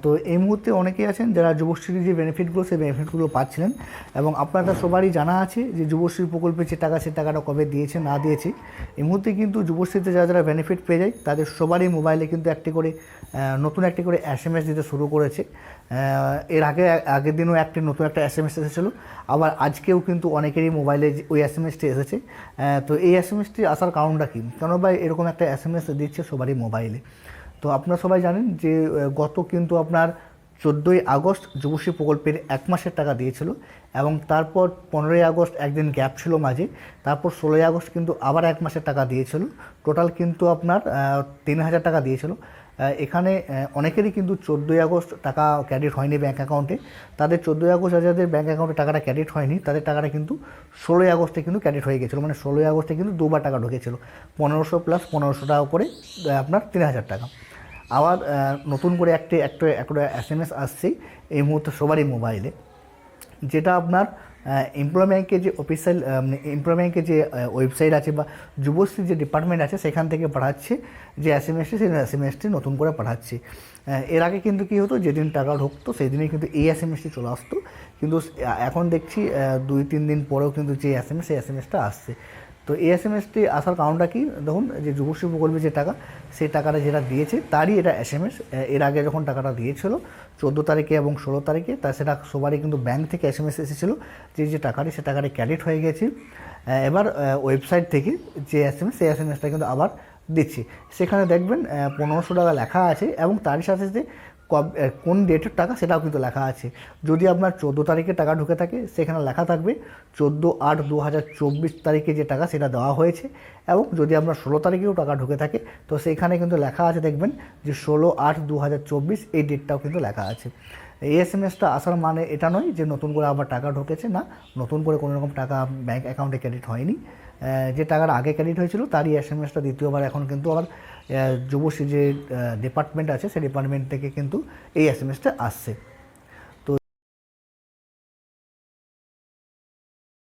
তো এই মুহূর্তে অনেকেই আছেন যারা যুবশ্রীর যে বেনিফিটগুলো সেই বেনিফিটগুলো পাচ্ছিলেন, এবং আপনারা সবারই জানা আছে যে যুবশ্রী প্রকল্পে যে টাকা সে টাকাটা কবে দিয়েছে না দিয়েছে। এই মুহূর্তে কিন্তু যুবশ্রীতে যারা যারা বেনিফিট পেয়ে যায় তাদের সবারই মোবাইলে কিন্তু নতুন একটি করে SMS দিতে শুরু করেছে। এর আগের দিনও নতুন একটা SMS এসেছিলো, আবার আজকেও কিন্তু অনেকেরই মোবাইলে ওই SMSটি এসেছে। তো এই SMSটি আসার কারণটা কী, কেন ভাই এরকম একটা SMS দিচ্ছে সবারই মোবাইলে? তো আপনারা সবাই জানেন যে গত কিন্তু আপনার 14ই আগস্ট যুবশ্রী প্রকল্পের 1 মাসের টাকা দিয়েছিল, এবং তারপর 15ই আগস্ট একদিন গ্যাপ ছিল মাঝে, তারপর 16ই আগস্ট কিন্তু আবার 1 মাসের টাকা দিয়েছিল। টোটাল কিন্তু আপনার 3000 টাকা দিয়েছিল। এখানে অনেকেরই কিন্তু 14ই আগস্ট টাকা ক্রেডিট হয়নি ব্যাঙ্ক অ্যাকাউন্টে। তাদের 14ই আগস্ট যাদের ব্যাঙ্ক অ্যাকাউন্টে টাকাটা ক্রেডিট হয়নি তাদের টাকাটা কিন্তু 16ই আগস্টে কিন্তু ক্রেডিট হয়ে গেছিলো। মানে 16ই আগস্টে কিন্তু দুবার টাকা ঢুকেছিল, 1500 প্লাস 1500 টাকা করে আপনার 3000 টাকা। আবার নতুন করে একটা SMS আসছে এই মুহূর্তে সবারই মোবাইলে, যেটা আপনার এমপ্লয় ব্যাংকের যে অফিসিয়াল এমপ্লয় ব্যাংকের যে ওয়েবসাইট আছে বা যুবশ্রী যে ডিপার্টমেন্ট আছে সেখান থেকে পাঠাচ্ছে যে SMSটি, সেই SMSটি নতুন করে পাঠাচ্ছে। এর আগে কিন্তু কী হতো, যেদিন টাকা ঢুকতো সেই দিনই কিন্তু এই SMSটি চলে আসতো, কিন্তু এখন দেখছি 2-3 দিন পরেও কিন্তু যে SMS সেই SMSটা আসছে। তো এই SMSটি আসার কারণটা কি, দেখুন যে যুবশ্রী প্রকল্পে যে টাকা সেই টাকাটা যেটা দিয়েছে তারই এটা SMS। এর আগে যখন টাকাটা দিয়েছিল 14 তারিখে এবং 16 তারিখে, তা সেটা সবারই কিন্তু ব্যাংক থেকে SMS এসেছিলো যে টাকাটি সে টাকাটি ক্রেডিট হয়ে গেছে। এবার ওয়েবসাইট থেকে যে SMS সেই SMSটা কিন্তু আবার দিচ্ছি। সেখানে দেখবেন 1500 টাকা লেখা আছে, এবং তারই সাথে সাথে কোন ডেটের টাকা সেটাও কিন্তু লেখা আছে। যদি আপনার 14 তারিখে টাকা ঢুকে থাকে সেখানে লেখা থাকবে 14/8/2024 তারিখে যে টাকা সেটা দেওয়া হয়েছে, এবং যদি আপনার 16 তারিখেও টাকা ঢুকে থাকে তো সেইখানে কিন্তু লেখা আছে, দেখবেন যে 16/8/2024 এই ডেটটাও কিন্তু লেখা আছে। এই SMSটা আসার মানে এটা নয় যে নতুন করে আবার টাকা ঢুকেছে, না, নতুন করে কোনো রকম টাকা ব্যাঙ্ক অ্যাকাউন্টে ক্রেডিট হয়নি। যে টাকার আগে ক্রেডিট হয়েছিল তারই SMSটা দ্বিতীয়বার এখন কিন্তু আবার যুবশ্রী যে ডিপার্টমেন্ট আছে সেই ডিপার্টমেন্ট থেকে কিন্তু এই SMSটা আসছে।